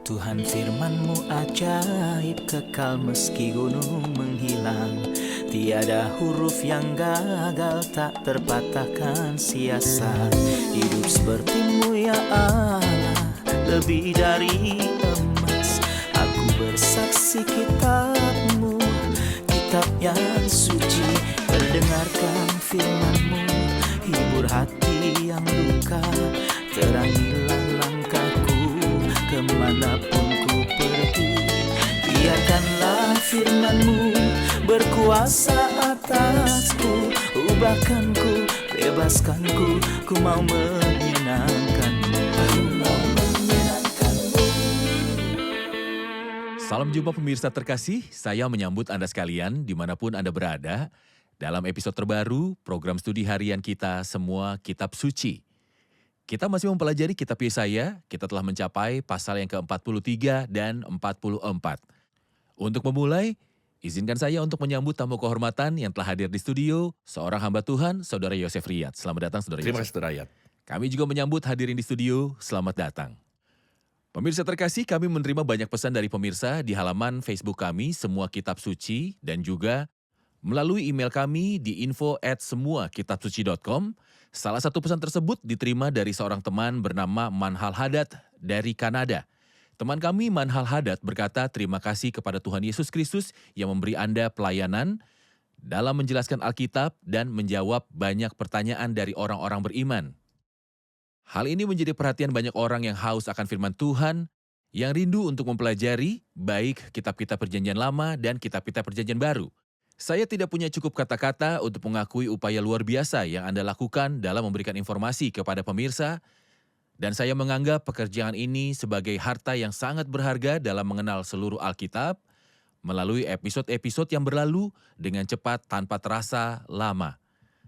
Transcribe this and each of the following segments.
Tuhan firman-Mu ajaib, kekal meski gunung menghilang. Tiada huruf yang gagal, tak terpatahkan siasat. Hidup seperti-Mu ya Allah, lebih dari emas. Aku bersaksi kitab-Mu, kitab yang suci. Terdengarkan firman-Mu, hibur hati yang luka. Terangilah langkahku kemanapun ku pergi. Biarkanlah firman-Mu berkuasa atasku. Ubahkanku, bebaskanku, ku mau menyenangkan-Mu. Aku mau menyenangkan-Mu. Salam jumpa pemirsa terkasih, saya menyambut Anda sekalian dimanapun Anda berada dalam episode terbaru program studi harian kita Semua Kitab Suci. Kita masih mempelajari kitab Yesaya, kita telah mencapai pasal yang ke-43 dan 44. Untuk memulai, izinkan saya untuk menyambut tamu kehormatan yang telah hadir di studio, seorang hamba Tuhan, Saudara Yosef Riyad. Selamat datang, Saudara Terima Yosef. kasih, Saudara Riyad. Kami juga menyambut hadirin di studio, selamat datang. Pemirsa terkasih, kami menerima banyak pesan dari pemirsa di halaman Facebook kami, Semua Kitab Suci, dan juga melalui email kami di info@semuakitabsuci.com. Salah satu pesan tersebut diterima dari seorang teman bernama Manhal Haddad dari Kanada. Teman kami Manhal Haddad berkata terima kasih kepada Tuhan Yesus Kristus yang memberi Anda pelayanan dalam menjelaskan Alkitab dan menjawab banyak pertanyaan dari orang-orang beriman. Hal ini menjadi perhatian banyak orang yang haus akan firman Tuhan, yang rindu untuk mempelajari baik kitab-kitab Perjanjian Lama dan kitab-kitab Perjanjian Baru. Saya tidak punya cukup kata-kata untuk mengakui upaya luar biasa yang Anda lakukan dalam memberikan informasi kepada pemirsa, dan saya menganggap pekerjaan ini sebagai harta yang sangat berharga dalam mengenal seluruh Alkitab melalui episode-episode yang berlalu dengan cepat tanpa terasa lama.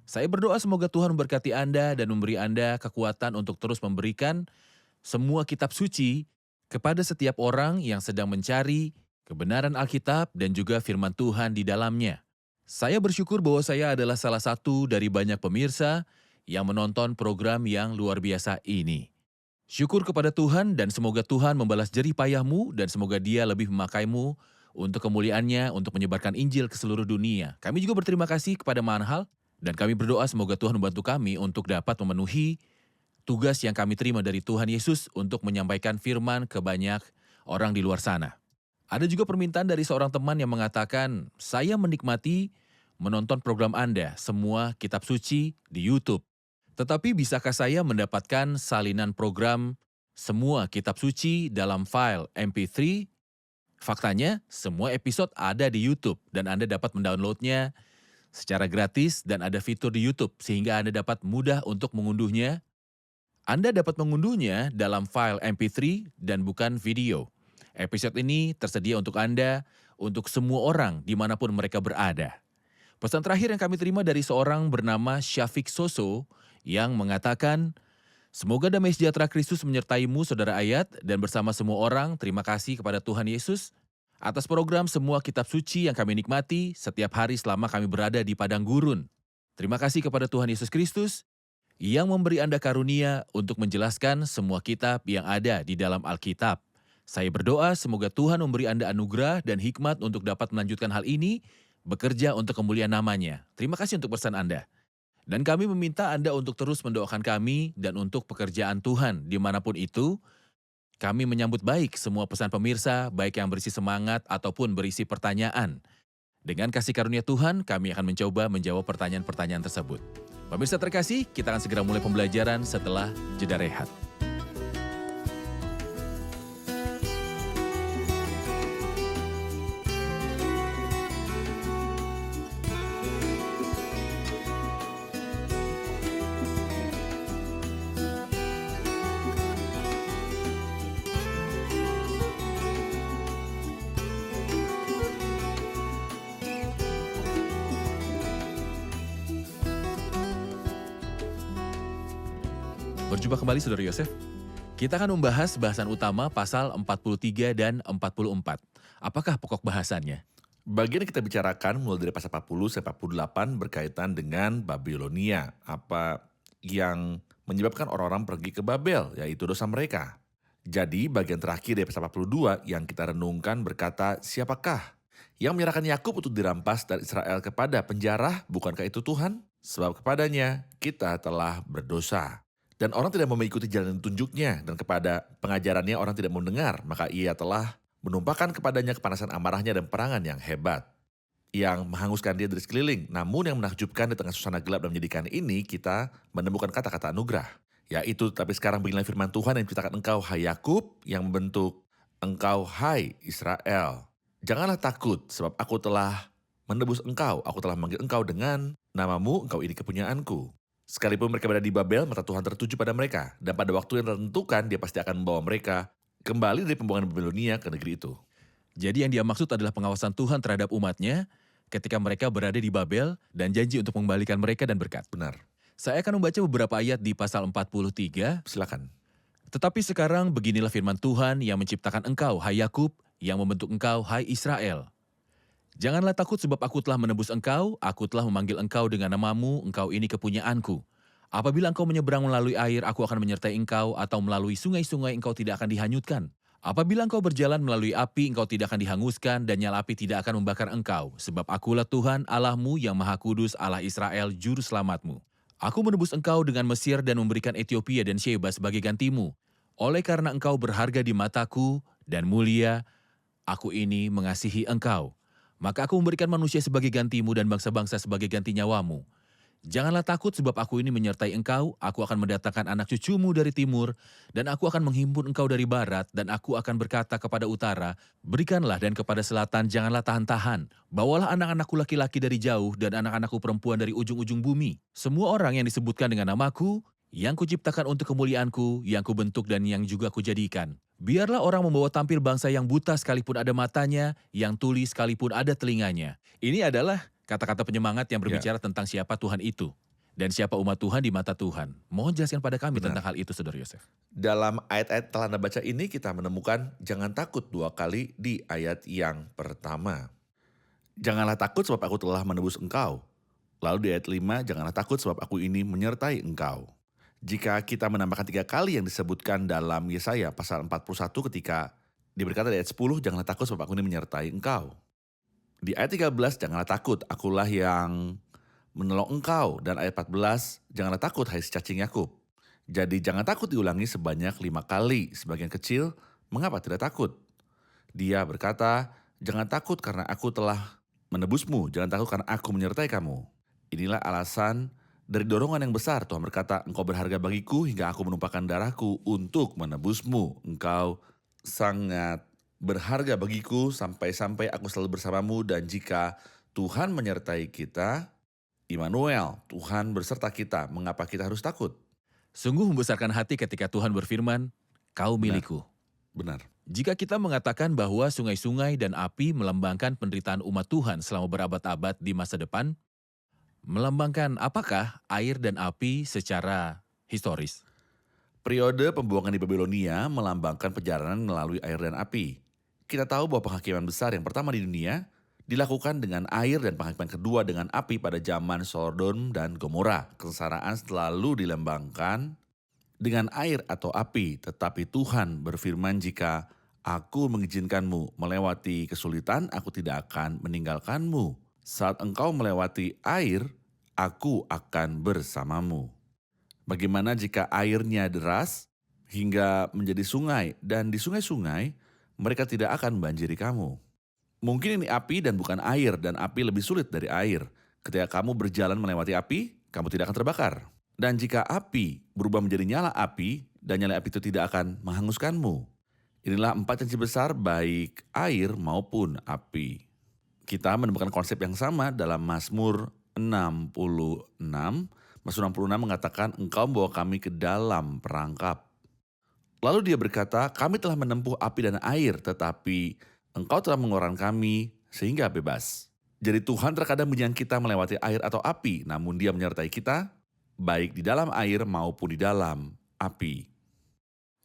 Saya berdoa semoga Tuhan memberkati Anda dan memberi Anda kekuatan untuk terus memberikan semua kitab suci kepada setiap orang yang sedang mencari kebenaran Alkitab dan juga firman Tuhan di dalamnya. Saya bersyukur bahwa saya adalah salah satu dari banyak pemirsa yang menonton program yang luar biasa ini. Syukur kepada Tuhan dan semoga Tuhan membalas jerih payahmu dan semoga Dia lebih memakaimu untuk kemuliaannya untuk menyebarkan Injil ke seluruh dunia. Kami juga berterima kasih kepada Manhal dan kami berdoa semoga Tuhan membantu kami untuk dapat memenuhi tugas yang kami terima dari Tuhan Yesus untuk menyampaikan firman ke banyak orang di luar sana. Ada juga permintaan dari seorang teman yang mengatakan, saya menikmati menonton program Anda, Semua Kitab Suci, di YouTube. Tetapi bisakah saya mendapatkan salinan program Semua Kitab Suci dalam file MP3? Faktanya, semua episode ada di YouTube dan Anda dapat mendownloadnya secara gratis dan ada fitur di YouTube sehingga Anda dapat mudah untuk mengunduhnya. Anda dapat mengunduhnya dalam file MP3 dan bukan video. Episode ini tersedia untuk Anda, untuk semua orang dimanapun mereka berada. Pesan terakhir yang kami terima dari seorang bernama Syafiq Soso yang mengatakan, semoga damai sejahtera Kristus menyertaimu Saudara Ayat dan bersama semua orang terima kasih kepada Tuhan Yesus atas program Semua Kitab Suci yang kami nikmati setiap hari selama kami berada di padang gurun. Terima kasih kepada Tuhan Yesus Kristus yang memberi Anda karunia untuk menjelaskan semua kitab yang ada di dalam Alkitab. Saya berdoa semoga Tuhan memberi Anda anugerah dan hikmat untuk dapat melanjutkan hal ini, bekerja untuk kemuliaan namanya. Terima kasih untuk pesan Anda. Dan kami meminta Anda untuk terus mendoakan kami dan untuk pekerjaan Tuhan dimanapun itu. Kami menyambut baik semua pesan pemirsa, baik yang berisi semangat ataupun berisi pertanyaan. Dengan kasih karunia Tuhan, kami akan mencoba menjawab pertanyaan-pertanyaan tersebut. Pemirsa terkasih, kita akan segera mulai pembelajaran setelah jeda rehat. Berjumpa kembali Saudara Yosef. Kita akan membahas bahasan utama pasal 43 dan 44. Apakah pokok bahasannya? Bagian yang kita bicarakan mulai dari pasal 40 sampai 48 berkaitan dengan Babilonia. Apa yang menyebabkan orang-orang pergi ke Babel, yaitu dosa mereka. Jadi bagian terakhir dari pasal 42 yang kita renungkan berkata, siapakah yang menyerahkan Yakub untuk dirampas dan Israel kepada penjara? Bukankah itu Tuhan? Sebab kepadanya kita telah berdosa. Dan orang tidak mau mengikuti jalan yang ditunjuknya, dan kepada pengajarannya orang tidak mau mendengar, maka ia telah menumpahkan kepadanya kepanasan amarahnya dan perangan yang hebat, yang menghanguskan dia dari sekeliling. Namun yang menakjubkan di tengah suasana gelap dan menyedihkan ini, kita menemukan kata-kata anugerah. Yaitu, tapi sekarang beginilah firman Tuhan yang menciptakan engkau, hai Yakub, yang membentuk engkau, hai Israel. Janganlah takut, sebab aku telah menebus engkau, aku telah memanggil engkau dengan namamu, engkau ini kepunyaanku. Sekalipun mereka berada di Babel, mata Tuhan tertuju pada mereka. Dan pada waktu yang tertentukan, dia pasti akan membawa mereka kembali dari pembuangan Babilonia ke negeri itu. Jadi yang dia maksud adalah pengawasan Tuhan terhadap umatnya ketika mereka berada di Babel dan janji untuk mengembalikan mereka dan berkat. Benar, Saya akan membaca beberapa ayat di pasal 43. silakan. Tetapi sekarang beginilah firman Tuhan yang menciptakan engkau, hai Yakub, yang membentuk engkau, hai Israel. Janganlah takut sebab aku telah menebus engkau, aku telah memanggil engkau dengan namamu, engkau ini kepunyaanku. Apabila engkau menyeberang melalui air, aku akan menyertai engkau, atau melalui sungai-sungai engkau tidak akan dihanyutkan. Apabila engkau berjalan melalui api, engkau tidak akan dihanguskan, dan nyala api tidak akan membakar engkau. Sebab akulah Tuhan Allahmu yang Maha Kudus, Allah Israel, Juru Selamatmu. Aku menebus engkau dengan Mesir dan memberikan Etiopia dan Sheba sebagai gantimu. Oleh karena engkau berharga di mataku dan mulia, aku ini mengasihi engkau. Maka aku memberikan manusia sebagai gantimu dan bangsa-bangsa sebagai ganti nyawamu. Janganlah takut sebab aku ini menyertai engkau, aku akan mendatangkan anak cucumu dari timur, dan aku akan menghimpun engkau dari barat, dan aku akan berkata kepada utara, berikanlah, dan kepada selatan, janganlah tahan-tahan. Bawalah anak-anakku laki-laki dari jauh, dan anak-anakku perempuan dari ujung-ujung bumi. Semua orang yang disebutkan dengan namaku, yang kuciptakan untuk kemuliaanku, yang kubentuk dan yang juga kujadikan. Biarlah orang membawa tampil bangsa yang buta sekalipun ada matanya, yang tuli sekalipun ada telinganya. Ini adalah kata-kata penyemangat yang berbicara tentang siapa Tuhan itu. Dan siapa umat Tuhan di mata Tuhan. Mohon jelaskan pada kami Benar. tentang hal itu, Saudara Yosef. Dalam ayat-ayat telah Anda baca ini kita menemukan jangan takut 2 kali di ayat yang pertama. Janganlah takut sebab aku telah menebus engkau. Lalu di ayat 5, janganlah takut sebab aku ini menyertai engkau. Jika kita menambahkan 3 kali yang disebutkan dalam Yesaya pasal 41 ketika diberkata di ayat 10, janganlah takut sebab aku ini menyertai engkau. Di ayat 13, janganlah takut, akulah yang menolong engkau. Dan ayat 14, janganlah takut hai si cacing Yakub. Jadi jangan takut diulangi sebanyak 5 kali. Sebagian kecil, mengapa tidak takut? Dia berkata, jangan takut karena aku telah menebusmu. Jangan takut karena aku menyertai kamu. Inilah alasan dari dorongan yang besar. Tuhan berkata, engkau berharga bagiku hingga aku menumpahkan darahku untuk menebusmu. Engkau sangat berharga bagiku sampai-sampai aku selalu bersamamu, dan jika Tuhan menyertai kita, Immanuel, Tuhan berserta kita, mengapa kita harus takut? Sungguh membesarkan hati ketika Tuhan berfirman, kau milikku. Benar. Jika kita mengatakan bahwa sungai-sungai dan api melambangkan penderitaan umat Tuhan selama berabad-abad di masa depan, melambangkan apakah air dan api secara historis? Periode pembuangan di Babilonia melambangkan perjalanan melalui air dan api. Kita tahu bahwa penghakiman besar yang pertama di dunia dilakukan dengan air dan penghakiman kedua dengan api pada zaman Sodom dan Gomora. Kesengsaraan selalu dilambangkan dengan air atau api, tetapi Tuhan berfirman, jika aku mengizinkanmu melewati kesulitan, aku tidak akan meninggalkanmu. Saat engkau melewati air, aku akan bersamamu. Bagaimana jika airnya deras hingga menjadi sungai, dan di sungai-sungai mereka tidak akan membanjiri kamu. Mungkin ini api dan bukan air, dan api lebih sulit dari air. Ketika kamu berjalan melewati api, kamu tidak akan terbakar. Dan jika api berubah menjadi nyala api, dan nyala api itu tidak akan menghanguskanmu. Inilah 4 janji besar baik air maupun api. Kita menemukan konsep yang sama dalam Mazmur 66. Mazmur 66 mengatakan, engkau membawa kami ke dalam perangkap. Lalu dia berkata, kami telah menempuh api dan air, tetapi engkau telah mengeluarkan kami sehingga bebas. Jadi Tuhan terkadang menjadikan kita melewati air atau api, namun dia menyertai kita, baik di dalam air maupun di dalam api.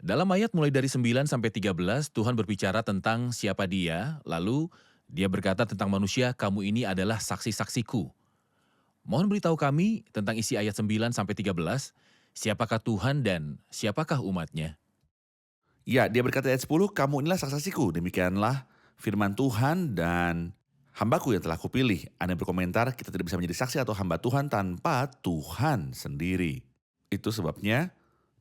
Dalam ayat mulai dari 9 sampai 13, Tuhan berbicara tentang siapa dia, lalu dia berkata tentang manusia, kamu ini adalah saksi-saksiku. Mohon beritahu kami tentang isi ayat 9 sampai 13, siapakah Tuhan dan siapakah umatnya? Ya, dia berkata ayat 10, kamu inilah saksi-saksiku, demikianlah firman Tuhan dan hambaku yang telah kupilih. Ada yang berkomentar, kita tidak bisa menjadi saksi atau hamba Tuhan tanpa Tuhan sendiri. Itu sebabnya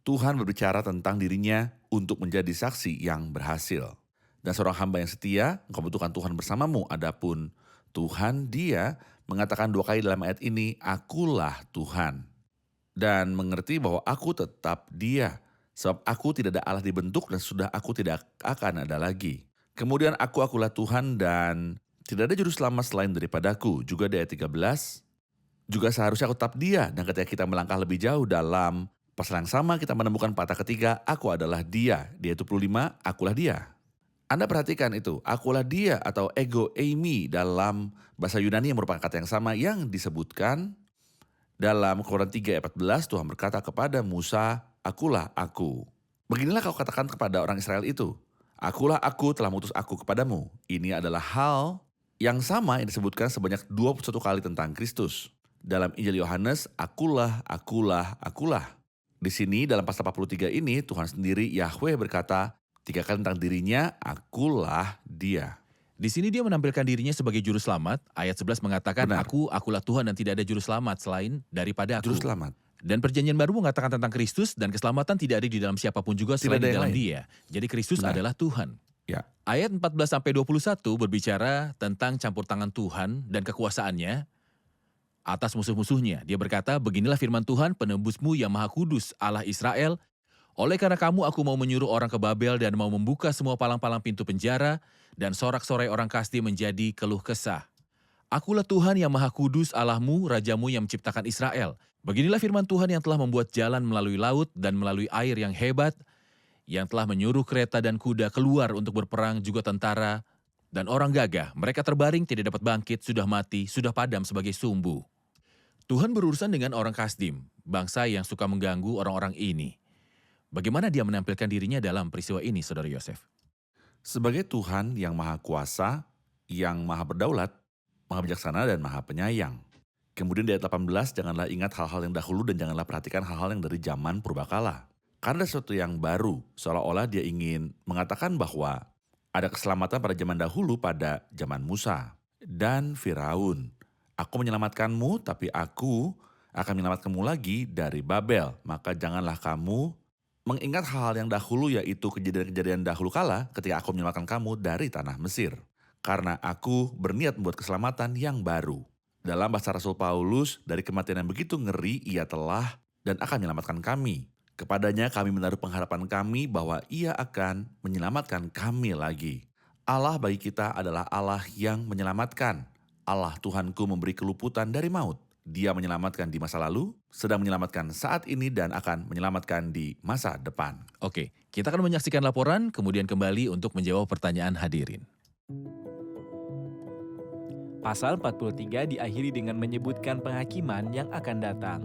Tuhan berbicara tentang dirinya untuk menjadi saksi yang berhasil. Dan seorang hamba yang setia, engkau butuhkan Tuhan bersamamu. Adapun Tuhan, dia mengatakan 2 kali dalam ayat ini, akulah Tuhan. Dan mengerti bahwa aku tetap dia. Sebab aku tidak ada Allah dibentuk dan sudah aku tidak akan ada lagi. Kemudian akulah Tuhan dan tidak ada juru selamat selain daripadaku. Juga di ayat 13, juga seharusnya aku tetap dia. Dan ketika kita melangkah lebih jauh dalam pasal yang sama, kita menemukan patah ketiga, aku adalah dia. Di ayat 25, akulah dia. Anda perhatikan itu, akulah dia atau ego eimi dalam bahasa Yunani yang merupakan kata yang sama yang disebutkan dalam Keluaran 3 ayat 14, Tuhan berkata kepada Musa, akulah aku. Beginilah kau katakan kepada orang Israel itu, akulah aku telah mengutus aku kepadamu. Ini adalah hal yang sama yang disebutkan sebanyak 21 kali tentang Kristus. Dalam Injil Yohanes, akulah, akulah, akulah. Di sini dalam pasal 43 ini Tuhan sendiri Yahweh berkata 3 kali tentang dirinya, akulah dia. Di sini dia menampilkan dirinya sebagai juru selamat. Ayat 11 mengatakan, Benar. akulah Tuhan dan tidak ada juru selamat selain daripada aku. Juru selamat. Dan perjanjian baru mengatakan tentang Kristus dan keselamatan tidak ada di dalam siapapun juga Tidak selain ada di yang dalam lain. dia. Jadi Kristus Benar. adalah Tuhan. Ya. Ayat 14-21 berbicara tentang campur tangan Tuhan dan kekuasaannya atas musuh-musuhnya. Dia berkata, beginilah firman Tuhan penebusmu yang maha kudus Allah Israel. Oleh karena kamu aku mau menyuruh orang ke Babel dan mau membuka semua palang-palang pintu penjara dan sorak-sorai orang Kasdi menjadi keluh kesah. Akulah Tuhan yang maha kudus Allahmu, Rajamu yang menciptakan Israel. Beginilah firman Tuhan yang telah membuat jalan melalui laut dan melalui air yang hebat, yang telah menyuruh kereta dan kuda keluar untuk berperang juga tentara dan orang gagah. Mereka terbaring tidak dapat bangkit, sudah mati, sudah padam sebagai sumbu. Tuhan berurusan dengan orang Kasdim, bangsa yang suka mengganggu orang-orang ini. Bagaimana dia menampilkan dirinya dalam peristiwa ini, Saudara Yosef? Sebagai Tuhan yang maha kuasa, yang maha berdaulat, maha bijaksana dan maha penyayang. Kemudian di ayat 18, janganlah ingat hal-hal yang dahulu dan janganlah perhatikan hal-hal yang dari zaman purbakala. Karena ada sesuatu yang baru, seolah-olah dia ingin mengatakan bahwa ada keselamatan pada zaman dahulu pada zaman Musa dan Firaun. Aku menyelamatkanmu, tapi aku akan menyelamatkanmu lagi dari Babel. Maka janganlah kamu mengingat hal-hal yang dahulu, yaitu kejadian-kejadian dahulu kala ketika aku menyelamatkan kamu dari tanah Mesir. Karena aku berniat membuat keselamatan yang baru. Dalam bahasa Rasul Paulus, dari kematian yang begitu ngeri, ia telah dan akan menyelamatkan kami. Kepadanya kami menaruh pengharapan kami bahwa ia akan menyelamatkan kami lagi. Allah bagi kita adalah Allah yang menyelamatkan. Allah Tuhanku memberi keluputan dari maut. Dia menyelamatkan di masa lalu, sedang menyelamatkan saat ini dan akan menyelamatkan di masa depan. Oke, kita akan menyaksikan laporan, kemudian kembali untuk menjawab pertanyaan hadirin. Pasal 43 diakhiri dengan menyebutkan penghakiman yang akan datang.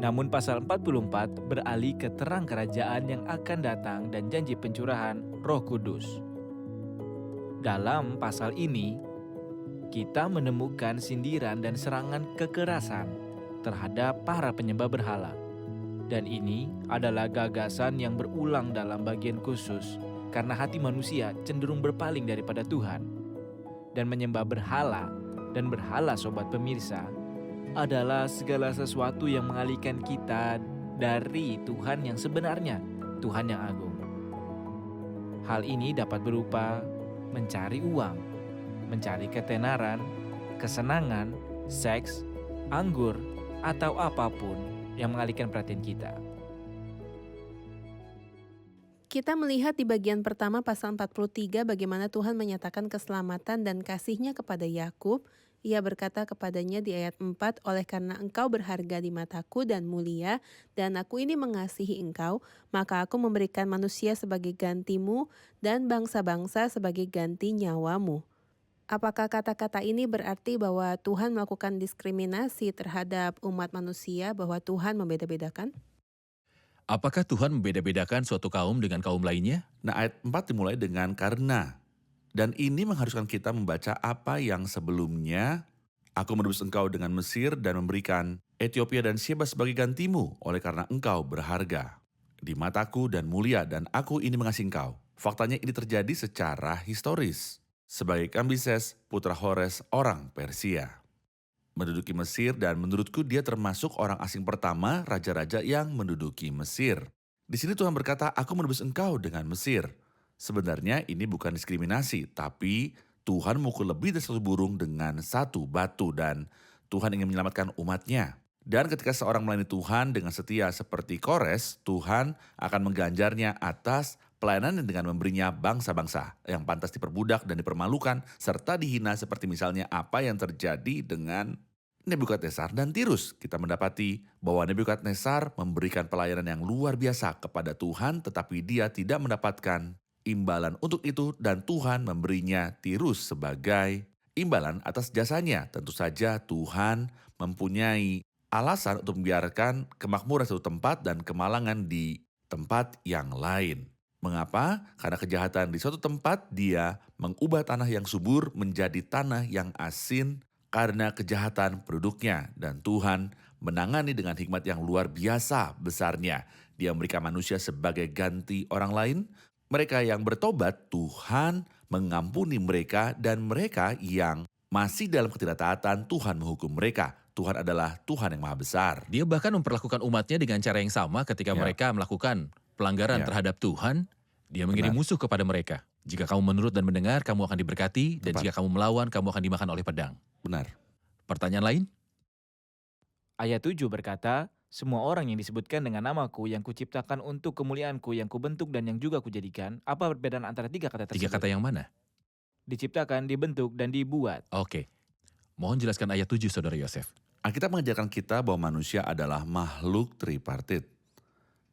Namun pasal 44 beralih ke terang kerajaan yang akan datang dan janji pencurahan Roh Kudus. Dalam pasal ini, kita menemukan sindiran dan serangan kekerasan terhadap para penyembah berhala. Dan ini adalah gagasan yang berulang dalam bagian khusus karena hati manusia cenderung berpaling daripada Tuhan. Dan menyembah berhala dan berhala, sobat pemirsa, adalah segala sesuatu yang mengalihkan kita dari Tuhan yang sebenarnya, Tuhan yang agung. Hal ini dapat berupa mencari uang, mencari ketenaran, kesenangan, seks, anggur, atau apapun yang mengalihkan perhatian kita. Kita melihat di bagian pertama pasal 43 bagaimana Tuhan menyatakan keselamatan dan kasih-Nya kepada Yakub. Ia berkata kepadanya di ayat 4, oleh karena engkau berharga di mataku dan mulia, dan aku ini mengasihi engkau, maka aku memberikan manusia sebagai gantimu dan bangsa-bangsa sebagai ganti nyawamu. Apakah kata-kata ini berarti bahwa Tuhan melakukan diskriminasi terhadap umat manusia, bahwa Tuhan membeda-bedakan? Apakah Tuhan membeda-bedakan suatu kaum dengan kaum lainnya? Nah, ayat 4 dimulai dengan karena. Dan ini mengharuskan kita membaca apa yang sebelumnya. Aku menebus engkau dengan Mesir dan memberikan Ethiopia dan Sheba sebagai gantimu oleh karena engkau berharga. di mataku dan mulia dan aku ini mengasihi engkau. Faktanya ini terjadi secara historis. Sebagai Kambises, putra Hores, orang Persia. Menduduki Mesir dan menurutku dia termasuk orang asing pertama raja-raja yang menduduki Mesir. Di sini Tuhan berkata, aku menebus engkau dengan Mesir. Sebenarnya ini bukan diskriminasi, tapi Tuhan memukul lebih dari satu burung dengan satu batu dan Tuhan ingin menyelamatkan umatnya. Dan ketika seorang melayani Tuhan dengan setia seperti Kores, Tuhan akan mengganjarnya atas pelayanan dengan memberinya bangsa-bangsa yang pantas diperbudak dan dipermalukan serta dihina seperti misalnya apa yang terjadi dengan Nebukadnezar dan Tirus. Kita mendapati bahwa Nebukadnezar memberikan pelayanan yang luar biasa kepada Tuhan tetapi dia tidak mendapatkan imbalan untuk itu dan Tuhan memberinya Tirus sebagai imbalan atas jasanya. Tentu saja Tuhan mempunyai alasan untuk membiarkan kemakmuran satu tempat dan kemalangan di tempat yang lain. Mengapa? Karena kejahatan di suatu tempat dia mengubah tanah yang subur menjadi tanah yang asin karena kejahatan penduduknya. Dan Tuhan menangani dengan hikmat yang luar biasa besarnya. Dia memberikan manusia sebagai ganti orang lain. Mereka yang bertobat, Tuhan mengampuni mereka dan mereka yang masih dalam ketidaktaatan, Tuhan menghukum mereka. Tuhan adalah Tuhan yang maha besar. Dia bahkan memperlakukan umatnya dengan cara yang sama ketika Ya. mereka melakukan pelanggaran Ya. terhadap Tuhan. Dia mengirim Benar. musuh kepada mereka. Jika kamu menurut dan mendengar, kamu akan diberkati. Dan Tepat. jika kamu melawan, kamu akan dimakan oleh pedang. Benar. Pertanyaan lain? Ayat 7 berkata, semua orang yang disebutkan dengan namaku yang kuciptakan untuk kemuliaanku yang kubentuk dan yang juga kujadikan. Apa perbedaan antara tiga kata tersebut? Tiga kata yang mana? Diciptakan, dibentuk, dan dibuat. Oke. Mohon jelaskan ayat 7, Saudara Yosef. Alkitab mengajarkan kita bahwa manusia adalah makhluk tripartit.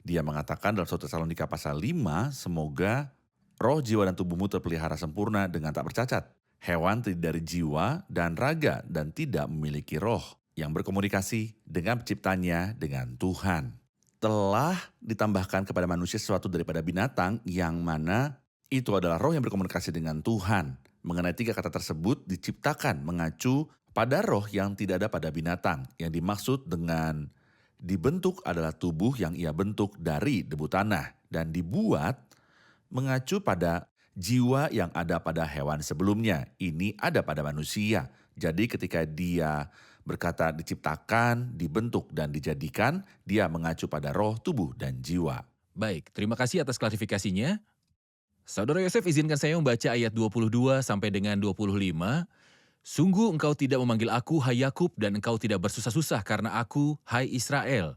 Dia mengatakan dalam 1 Tesalonika pasal 5, semoga roh, jiwa, dan tubuhmu terpelihara sempurna dengan tak bercacat. Hewan terdiri dari jiwa dan raga dan tidak memiliki roh yang berkomunikasi dengan penciptanya dengan Tuhan. Telah ditambahkan kepada manusia sesuatu daripada binatang yang mana itu adalah roh yang berkomunikasi dengan Tuhan. Mengenai tiga kata tersebut diciptakan mengacu pada roh yang tidak ada pada binatang. Yang dimaksud dengan dibentuk adalah tubuh yang ia bentuk dari debu tanah. Dan dibuat mengacu pada jiwa yang ada pada hewan sebelumnya. Ini ada pada manusia. Jadi ketika dia berkata diciptakan, dibentuk, dan dijadikan, dia mengacu pada roh, tubuh, dan jiwa. Baik, terima kasih atas klarifikasinya. Saudara Yosef, izinkan saya membaca ayat 22 sampai dengan 25. Sungguh engkau tidak memanggil aku, hai Yakub, dan engkau tidak bersusah-susah karena aku, hai Israel.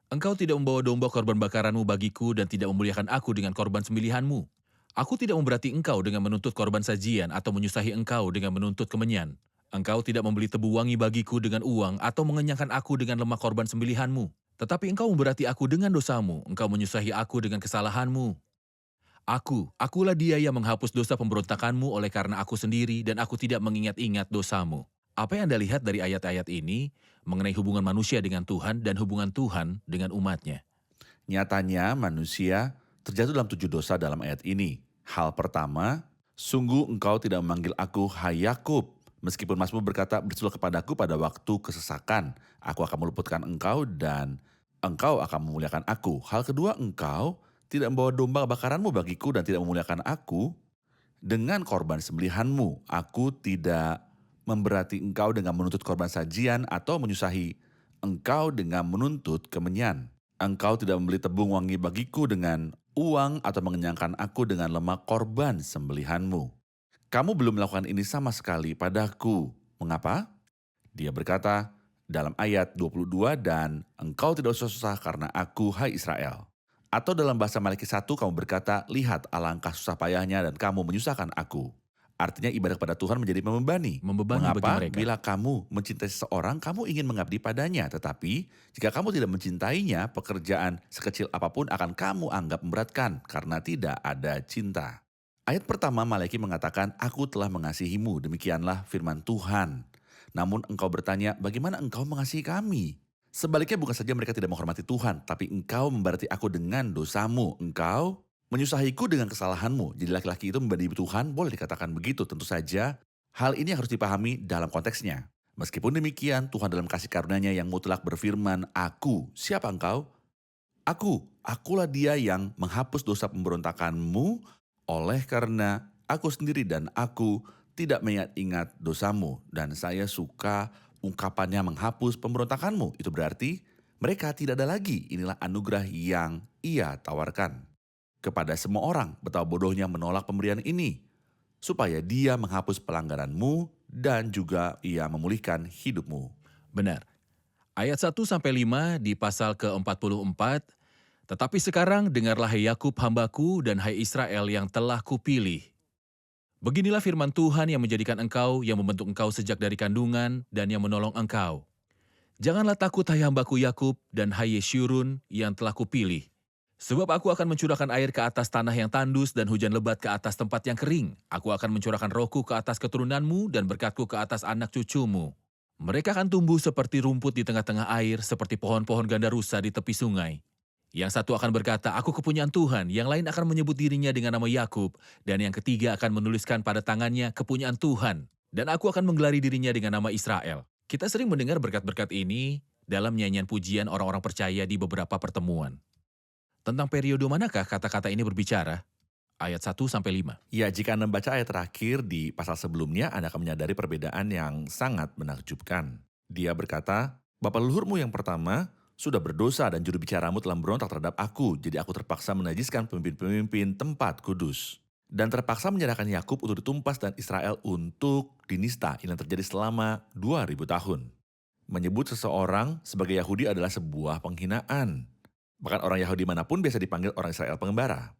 Engkau tidak membawa domba korban bakaranmu bagiku dan tidak memuliakan aku dengan korban sembelihanmu. Aku tidak memberati engkau dengan menuntut korban sajian atau menyusahi engkau dengan menuntut kemenyan. Engkau tidak membeli tebu wangi bagiku dengan uang atau mengenyangkan aku dengan lemak korban sembelihanmu. Tetapi engkau memberati aku dengan dosamu, engkau menyusahi aku dengan kesalahanmu. Akulah dia yang menghapus dosa pemberontakanmu oleh karena aku sendiri dan aku tidak mengingat-ingat dosamu. Apa yang Anda lihat dari ayat-ayat ini mengenai hubungan manusia dengan Tuhan dan hubungan Tuhan dengan umatnya? Nyatanya manusia terjatuh dalam 7 dosa dalam ayat ini. Hal pertama, sungguh engkau tidak memanggil aku, hai Yakub. Meskipun Mazmur berkata, berserulah kepadaku pada waktu kesesakan. Aku akan meluputkan engkau dan engkau akan memuliakan aku. Hal kedua, engkau tidak membawa domba bakaranmu bagiku dan tidak memuliakan aku dengan korban sembelihanmu. Aku tidak memberati engkau dengan menuntut korban sajian atau menyusahi engkau dengan menuntut kemenyan. Engkau tidak membeli tebung wangi bagiku dengan uang atau mengenyangkan aku dengan lemak korban sembelihanmu. Kamu belum melakukan ini sama sekali padaku. Mengapa? Dia berkata dalam ayat 22, dan engkau tidak susah-susah karena aku, hai Israel. Atau dalam bahasa Malaki 1 kamu berkata, lihat alangkah susah payahnya dan kamu menyusahkan aku. Artinya ibadah kepada Tuhan menjadi membebani. Membebani bagi Mengapa? mereka. Bila kamu mencintai seseorang, kamu ingin mengabdi padanya. Tetapi jika kamu tidak mencintainya, pekerjaan sekecil apapun akan kamu anggap memberatkan karena tidak ada cinta. Ayat pertama Malaki mengatakan, aku telah mengasihimu, demikianlah firman Tuhan. Namun engkau bertanya, bagaimana engkau mengasihi kami? Sebaliknya bukan saja mereka tidak menghormati Tuhan, tapi engkau memberati aku dengan dosamu. Engkau menyusahiku dengan kesalahanmu. Jadi laki-laki itu membandingi Tuhan, boleh dikatakan begitu. Tentu saja hal ini harus dipahami dalam konteksnya. Meskipun demikian, Tuhan dalam kasih karunia-Nya yang mutlak berfirman, aku, siapa engkau? Akulah dia yang menghapus dosa pemberontakanmu, oleh karena aku sendiri dan aku tidak mengingat-ingat dosamu. Dan saya suka ungkapannya menghapus pemberontakanmu. Itu berarti mereka tidak ada lagi. Inilah anugerah yang ia tawarkan kepada semua orang. Betapa bodohnya menolak pemberian ini, supaya dia menghapus pelanggaranmu dan juga ia memulihkan hidupmu. Benar. Ayat 1-5 di pasal ke-44, tetapi sekarang dengarlah hai Yakub hambaku dan hai Israel yang telah kupilih. Beginilah firman Tuhan yang menjadikan engkau, yang membentuk engkau sejak dari kandungan dan yang menolong engkau. Janganlah takut hai hambaku Yakub dan hai Yeshurun yang telah kupilih. Sebab aku akan mencurahkan air ke atas tanah yang tandus dan hujan lebat ke atas tempat yang kering. Aku akan mencurahkan rohku ke atas keturunanmu dan berkatku ke atas anak cucumu. Mereka akan tumbuh seperti rumput di tengah-tengah air, seperti pohon-pohon gandarusa di tepi sungai. Yang satu akan berkata, aku kepunyaan Tuhan, yang lain akan menyebut dirinya dengan nama Yakub, dan yang ketiga akan menuliskan pada tangannya kepunyaan Tuhan, dan aku akan menggelari dirinya dengan nama Israel. Kita sering mendengar berkat-berkat ini dalam nyanyian pujian orang-orang percaya di beberapa pertemuan. Tentang periode manakah kata-kata ini berbicara? Ayat 1-5. Ya, jika Anda membaca ayat terakhir di pasal sebelumnya, Anda akan menyadari perbedaan yang sangat menakjubkan. Dia berkata, Bapa leluhurmu yang pertama sudah berdosa dan juru bicaramu telah berontak terhadap aku, jadi aku terpaksa menajiskan pemimpin-pemimpin tempat kudus. Dan terpaksa menyerahkan Yakub untuk ditumpas dan Israel untuk dinista. Ini yang terjadi selama 2000 tahun. Menyebut seseorang sebagai Yahudi adalah sebuah penghinaan. Bahkan orang Yahudi manapun biasa dipanggil orang Israel pengembara.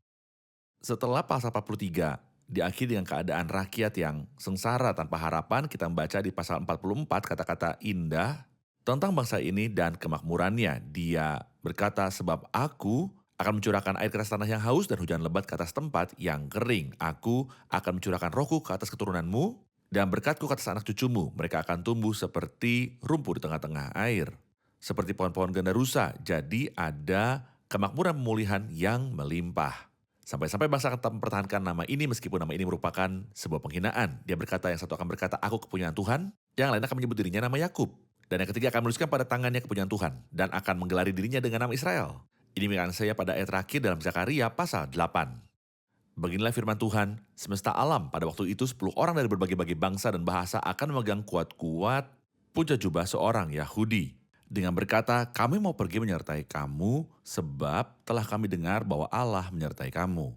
Setelah pasal 43 diakhiri dengan keadaan rakyat yang sengsara tanpa harapan, kita membaca di pasal 44 kata-kata indah tentang bangsa ini dan kemakmurannya. Dia berkata, sebab aku akan mencurahkan air ke atas tanah yang haus dan hujan lebat ke atas tempat yang kering. Aku akan mencurahkan rohku ke atas keturunanmu dan berkatku ke atas anak cucumu. Mereka akan tumbuh seperti rumput di tengah-tengah air, seperti pohon-pohon gandarusa. Jadi ada kemakmuran pemulihan yang melimpah. Sampai-sampai bangsa akan tetap mempertahankan nama ini meskipun nama ini merupakan sebuah penghinaan. Dia berkata, yang satu akan berkata, aku kepunyaan Tuhan. Yang lain akan menyebut dirinya nama Yakub. Dan yang ketiga akan menuliskan pada tangannya kepunyaan Tuhan. Dan akan menggelari dirinya dengan nama Israel. Ini mengingatkan saya pada ayat terakhir dalam Zakaria pasal 8. Beginilah firman Tuhan, semesta alam pada waktu itu 10 orang dari berbagai-bagai bangsa dan bahasa akan memegang kuat-kuat punca jubah seorang Yahudi. Dengan berkata, kami mau pergi menyertai kamu sebab telah kami dengar bahwa Allah menyertai kamu.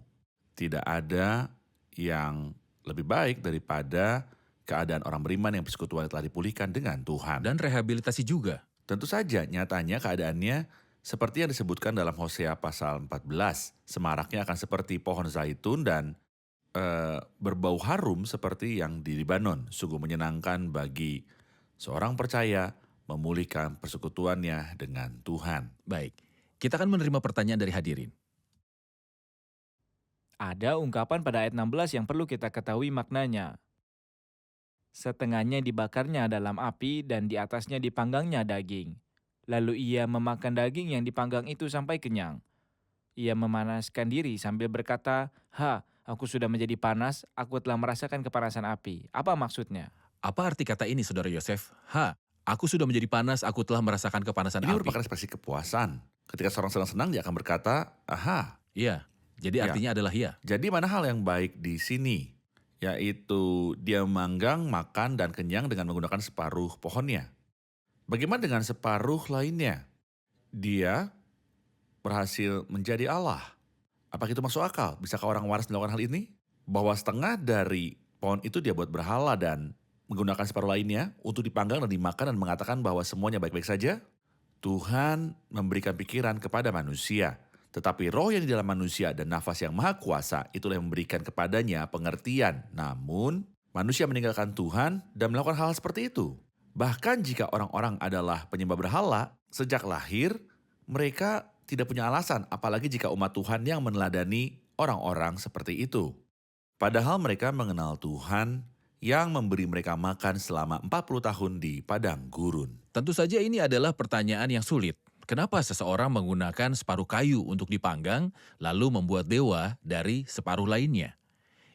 Tidak ada yang lebih baik daripada keadaan orang beriman yang persekutuan telah dipulihkan dengan Tuhan. Dan rehabilitasi juga. Tentu saja nyatanya keadaannya seperti yang disebutkan dalam Hosea pasal 14. Semaraknya akan seperti pohon zaitun dan berbau harum seperti yang di Libanon. Sungguh menyenangkan bagi seorang percaya memulihkan persekutuannya dengan Tuhan. Baik, kita akan menerima pertanyaan dari hadirin. Ada ungkapan pada ayat 16 yang perlu kita ketahui maknanya. Setengahnya dibakarnya dalam api dan di atasnya dipanggangnya daging. Lalu ia memakan daging yang dipanggang itu sampai kenyang. Ia memanaskan diri sambil berkata, aku sudah menjadi panas, aku telah merasakan kepanasan api. Apa maksudnya? Apa arti kata ini, Saudara Yosef? Aku sudah menjadi panas, aku telah merasakan kepanasan Ini api. merupakan ekspresi kepuasan. Ketika seorang sedang senang, dia akan berkata, Iya, jadi artinya adalah ya. Jadi mana hal yang baik di sini? Yaitu dia memanggang, makan, dan kenyang dengan menggunakan separuh pohonnya. Bagaimana dengan separuh lainnya? Dia berhasil menjadi Allah. Apakah itu masuk akal? Bisakah orang waras melakukan hal ini? Bahwa setengah dari pohon itu dia buat berhala dan menggunakan separuh lainnya untuk dipanggang dan dimakan dan mengatakan bahwa semuanya baik-baik saja? Tuhan memberikan pikiran kepada manusia. Tetapi roh yang di dalam manusia dan nafas yang maha kuasa itulah yang memberikan kepadanya pengertian. Namun manusia meninggalkan Tuhan dan melakukan hal seperti itu. Bahkan jika orang-orang adalah penyembah berhala, sejak lahir mereka tidak punya alasan, apalagi jika umat Tuhan yang meneladani orang-orang seperti itu. Padahal mereka mengenal Tuhan yang memberi mereka makan selama 40 tahun di padang gurun. Tentu saja ini adalah pertanyaan yang sulit. Kenapa seseorang menggunakan separuh kayu untuk dipanggang, lalu membuat dewa dari separuh lainnya?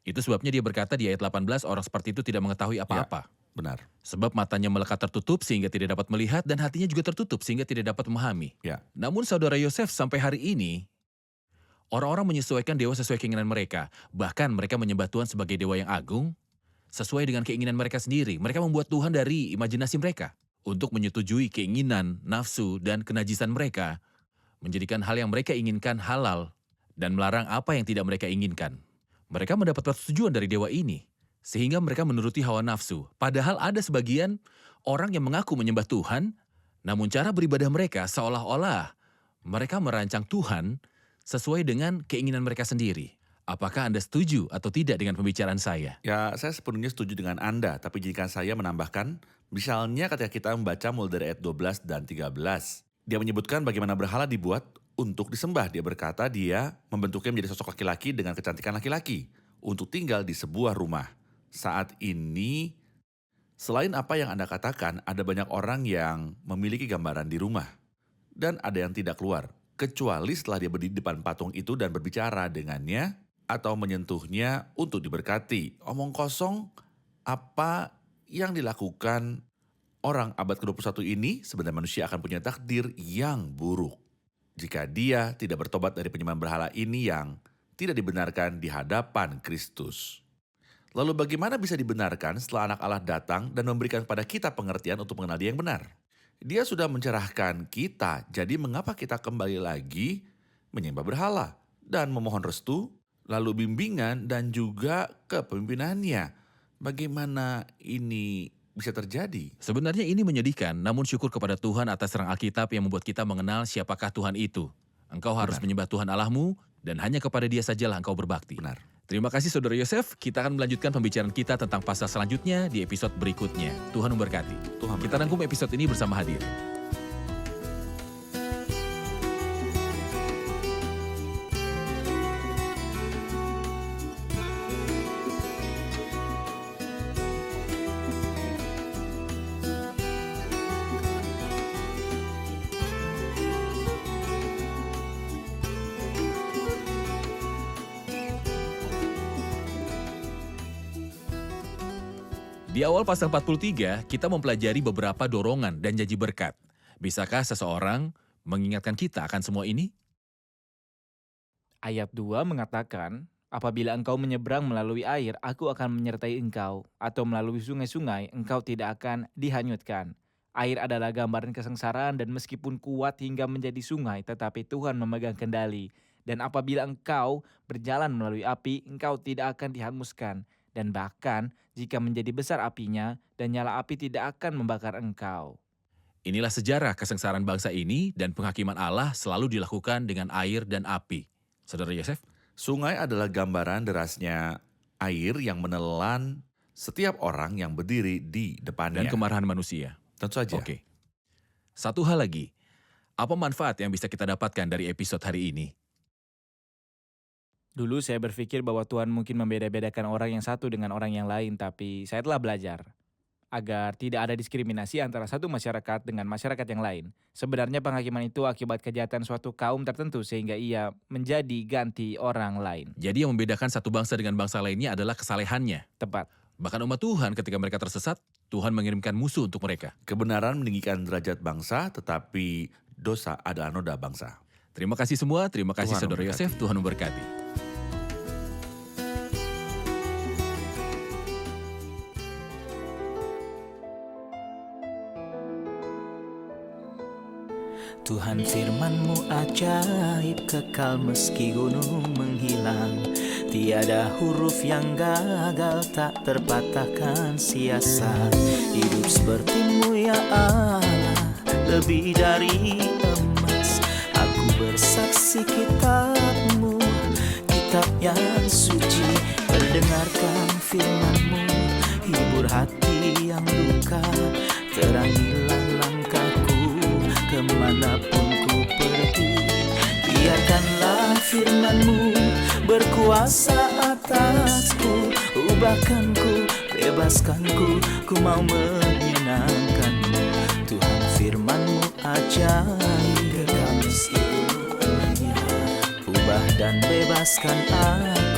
Itu sebabnya dia berkata di ayat 18, orang seperti itu tidak mengetahui apa-apa. Benar. Sebab matanya melekat tertutup sehingga tidak dapat melihat dan hatinya juga tertutup sehingga tidak dapat memahami. Ya. Namun saudara Yosef sampai hari ini, orang-orang menyesuaikan dewa sesuai keinginan mereka. Bahkan mereka menyembah Tuhan sebagai dewa yang agung, sesuai dengan keinginan mereka sendiri. Mereka membuat Tuhan dari imajinasi mereka. Untuk menyetujui keinginan, nafsu, dan kenajisan mereka, menjadikan hal yang mereka inginkan halal, dan melarang apa yang tidak mereka inginkan. Mereka mendapat persetujuan dari dewa ini, sehingga mereka menuruti hawa nafsu. Padahal ada sebagian orang yang mengaku menyembah Tuhan, namun cara beribadah mereka seolah-olah mereka merancang Tuhan sesuai dengan keinginan mereka sendiri. Apakah Anda setuju atau tidak dengan pembicaraan saya? Ya, saya sepenuhnya setuju dengan Anda, tapi jika saya menambahkan, misalnya ketika kita membaca mulai dari ayat 12 dan 13, dia menyebutkan bagaimana berhala dibuat untuk disembah. Dia berkata dia membentuknya menjadi sosok laki-laki dengan kecantikan laki-laki untuk tinggal di sebuah rumah. Saat ini, selain apa yang Anda katakan, ada banyak orang yang memiliki gambaran di rumah. Dan ada yang tidak keluar, kecuali setelah dia berdiri di depan patung itu dan berbicara dengannya atau menyentuhnya untuk diberkati. Omong kosong, apa yang dilakukan orang abad ke-21 ini sebenarnya manusia akan punya takdir yang buruk. Jika dia tidak bertobat dari penyembahan berhala ini yang tidak dibenarkan di hadapan Kristus. Lalu bagaimana bisa dibenarkan setelah anak Allah datang dan memberikan kepada kita pengertian untuk mengenal dia yang benar? Dia sudah mencerahkan kita, jadi mengapa kita kembali lagi menyembah berhala dan memohon restu, lalu bimbingan dan juga kepemimpinannya? Bagaimana ini bisa terjadi? Sebenarnya ini menyedihkan, namun syukur kepada Tuhan atas terang Alkitab yang membuat kita mengenal siapakah Tuhan itu. Engkau harus menyembah Tuhan Allahmu dan hanya kepada Dia sajalah engkau berbakti. Benar. Terima kasih Saudara Yosef, kita akan melanjutkan pembicaraan kita tentang pasal selanjutnya di episode berikutnya. Tuhan memberkati. Tuhan Kita rangkum episode ini bersama hadir. Di awal pasal 43, kita mempelajari beberapa dorongan dan janji berkat. Bisakah seseorang mengingatkan kita akan semua ini? Ayat 2 mengatakan, apabila engkau menyeberang melalui air, aku akan menyertai engkau. Atau melalui sungai-sungai, engkau tidak akan dihanyutkan. Air adalah gambaran kesengsaraan dan meskipun kuat hingga menjadi sungai, tetapi Tuhan memegang kendali. Dan apabila engkau berjalan melalui api, engkau tidak akan dihanguskan. Dan bahkan jika menjadi besar apinya dan nyala api tidak akan membakar engkau. Inilah sejarah kesengsaraan bangsa ini dan penghakiman Allah selalu dilakukan dengan air dan api. Saudara Yosef? Sungai adalah gambaran derasnya air yang menelan setiap orang yang berdiri di depannya. Dan kemarahan manusia. Tentu saja. Oke. Satu hal lagi. Apa manfaat yang bisa kita dapatkan dari episode hari ini? Dulu saya berpikir bahwa Tuhan mungkin membeda-bedakan orang yang satu dengan orang yang lain, tapi saya telah belajar agar tidak ada diskriminasi antara satu masyarakat dengan masyarakat yang lain. Sebenarnya penghakiman itu akibat kejahatan suatu kaum tertentu sehingga ia menjadi ganti orang lain. Jadi yang membedakan satu bangsa dengan bangsa lainnya adalah kesalehannya. Tepat. Bahkan umat Tuhan ketika mereka tersesat, Tuhan mengirimkan musuh untuk mereka. Kebenaran meninggikan derajat bangsa, tetapi dosa adalah noda bangsa. Terima kasih semua, terima kasih Tuhan Saudara memberkati. Yosef, Tuhan memberkati. Tuhan firman-Mu ajaib, kekal meski gunung menghilang. Tiada huruf yang gagal, tak terpatahkan siasat. Hidup seperti-Mu ya Allah, lebih dari emas. Aku bersaksi kitab-Mu, kitab yang suci. Mendengarkan firman-Mu, hibur hati yang duka. Terangilah langkahku kemanapun ku pergi. Biarkanlah firman-Mu berkuasa atasku. Ubahkanku, bebaskanku, ku mau menyenangkan-Mu. Tuhan firman-Mu ajaib, ubah dan bebaskan aku.